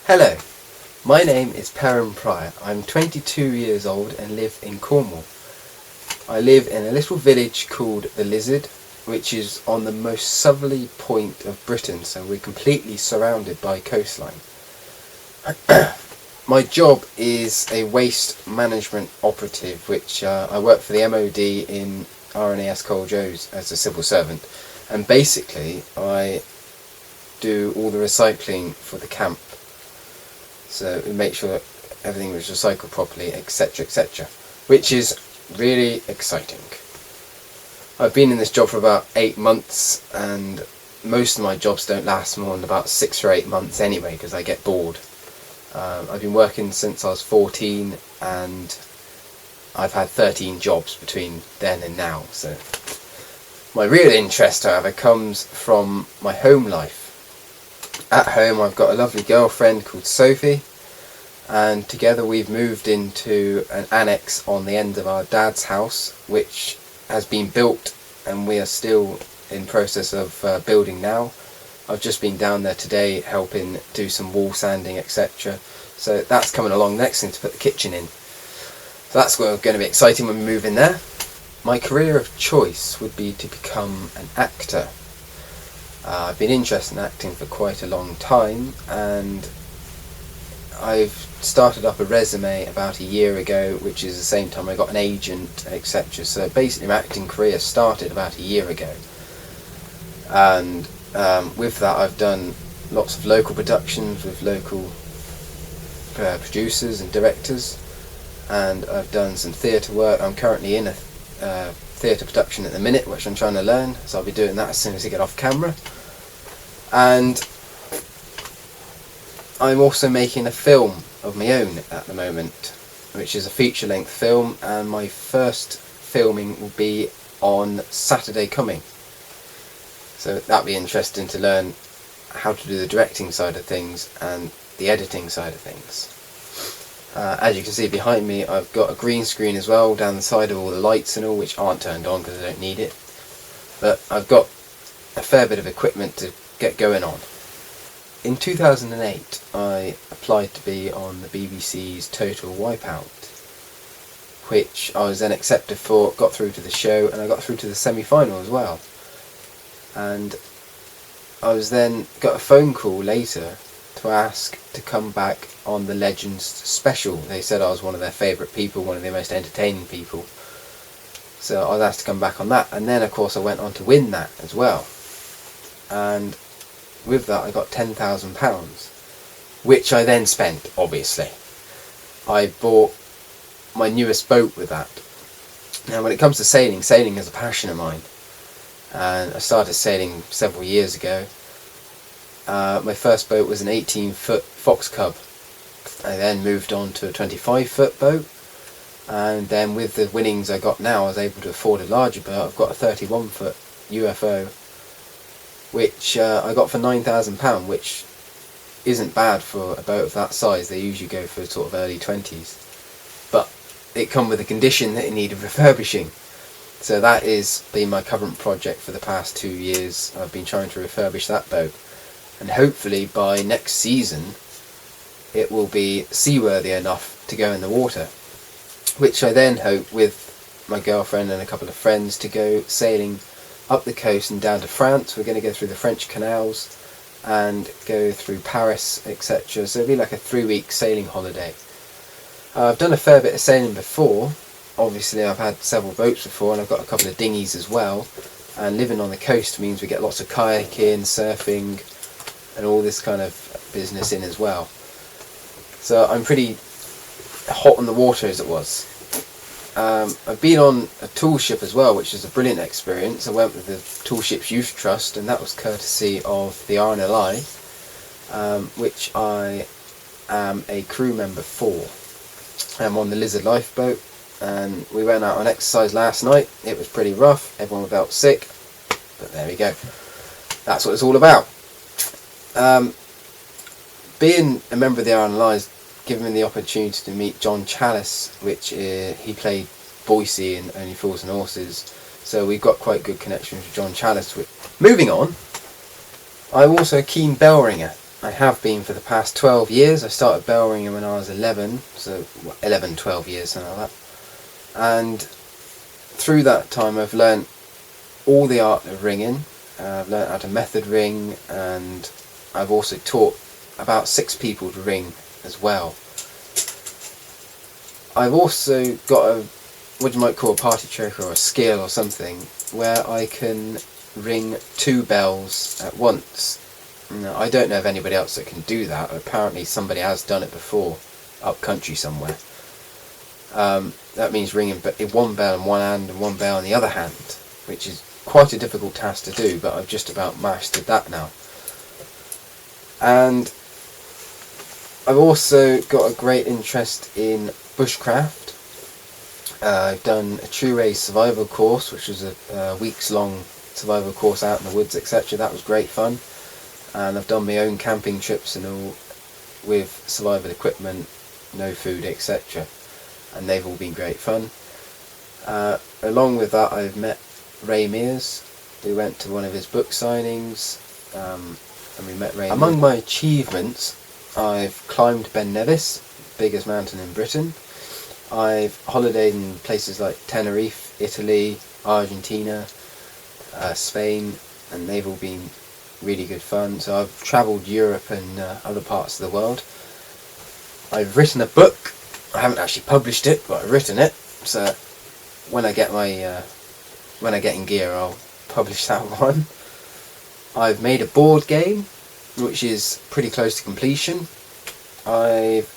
Hello, my name is Perran Pryor. I'm 22 years old and live in Cornwall. I live in a little village called the Lizard, which is on the most southerly point of Britain, so we're completely surrounded by coastline. My job is a waste management operative, which I work for the MOD in RNAS Coaljoes as a civil servant, and basically I do all the recycling for the camp. So we make sure that everything was recycled properly, etc, etc, which is really exciting. I've been in this job for about 8 months, and most of my jobs don't last more than about 6 or 8 months anyway, because I get bored. I've been working since I was 14, and I've had 13 jobs between then and now. So my real interest, however, comes from my home life. At home I've got a lovely girlfriend called Sophie, and together we've moved into an annex on the end of our dad's house, which has been built and we are still in process of building now. I've just been down there today helping do some wall sanding, etc. So that's coming along. Next thing to put the kitchen in. So that's going to be exciting when we move in there. My career of choice would be to become an actor. I've been interested in acting for quite a long time, and I've started up a resume about a year ago, which is the same time I got an agent, etc. So basically my acting career started about a year ago, and with that I've done lots of local productions with local producers and directors, and I've done some theatre work. I'm currently in a theatre production at the minute, which I'm trying to learn, so I'll be doing that as soon as I get off camera. And I'm also making a film of my own at the moment, which is a feature-length film, and my first filming will be on Saturday coming. So that'll be interesting to learn how to do the directing side of things and the editing side of things. As you can see behind me, I've got a green screen as well down the side of all the lights and all, which aren't turned on because I don't need it. But I've got a fair bit of equipment to get going on. In 2008 I applied to be on the BBC's Total Wipeout, which I was then accepted for, got through to the show, and I got through to the semi-final as well. And I was then got a phone call later to ask to come back on the Legends special. They said I was one of their favourite people, one of their most entertaining people. So I was asked to come back on that, and then of course I went on to win that as well. And with that I got £10,000, which I then spent, obviously. I bought my newest boat with that. Now when it comes to sailing, sailing is a passion of mine, and I started sailing several years ago. My first boat was an 18-foot Fox Cub. I then moved on to a 25-foot boat, and then with the winnings I got now I was able to afford a larger boat. I've got a 31-foot UFO, which I got for £9,000, which isn't bad for a boat of that size. They usually go for sort of early 20s, but it come with a condition that it needed refurbishing. So that is been my current project for the past 2 years. I've been trying to refurbish that boat, and hopefully by next season it will be seaworthy enough to go in the water, which I then hope with my girlfriend and a couple of friends to go sailing up the coast and down to France. We're going to go through the French canals and go through Paris, etc. So it'll be like a 3-week sailing holiday. I've done a fair bit of sailing before. Obviously I've had several boats before, and I've got a couple of dinghies as well, and living on the coast means we get lots of kayaking, surfing and all this kind of business in as well. So I'm pretty hot on the water, as it was. I've been on a tool ship as well, which is a brilliant experience. I went with the Tool Ships Youth Trust, and that was courtesy of the RNLI, which I am a crew member for. I'm on the Lizard lifeboat, and we went out on exercise last night. It was pretty rough, everyone felt sick, but there we go. That's what it's all about. Being a member of the RNLI has given me the opportunity to meet John Challis, which he played Boise in Only Fools and Horses, so we've got quite good connections with John Challis. Moving on, I'm also a keen bell ringer. I have been for the past 12 years. I started bell ringing when I was 11, so 11, 12 years, something like that. And through that time I've learnt all the art of ringing. I've learnt how to method ring, and I've also taught about 6 people to ring as well. I've also got a, what you might call a party trick or a skill or something, where I can ring 2 bells at once. Now, I don't know of anybody else that can do that. Apparently somebody has done it before, up country somewhere. That means ringing 1 bell in one hand and 1 bell in the other hand, which is quite a difficult task to do, but I've just about mastered that now. And I've also got a great interest in bushcraft. I've done a true race survival course, which was a weeks long survival course out in the woods, etc. That was great fun. And I've done my own camping trips and all with survival equipment, no food, etc. And they've all been great fun. Along with that, I've met Ray Mears. We went to one of his book signings, and we met Ray. Among my achievements, I've climbed Ben Nevis, biggest mountain in Britain. I've holidayed in places like Tenerife, Italy, Argentina, Spain, and they've all been really good fun. So I've travelled Europe and other parts of the world. I've written a book. I haven't actually published it, but I've written it. So when I get in gear, I'll publish that one. I've made a board game, which is pretty close to completion. I've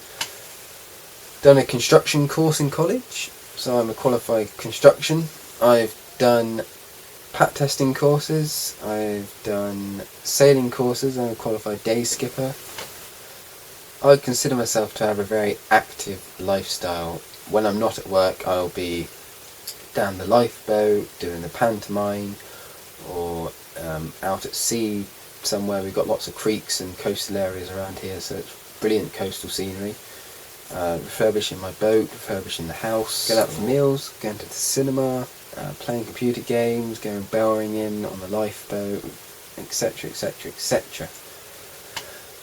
done a construction course in college, so I'm a qualified construction. I've done pat testing courses. I've done sailing courses. I'm a qualified day skipper. I consider myself to have a very active lifestyle. When I'm not at work, I'll be down the lifeboat, doing the pantomime, or out at sea somewhere. We've got lots of creeks and coastal areas around here, so it's brilliant coastal scenery. Refurbishing my boat, refurbishing the house, going out for meals, going to the cinema, playing computer games, going bell ringing on the lifeboat, etc, etc, etc.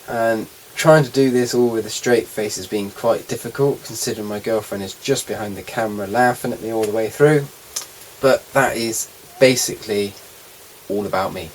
And trying to do this all with a straight face has been quite difficult, considering my girlfriend is just behind the camera laughing at me all the way through. But that is basically all about me.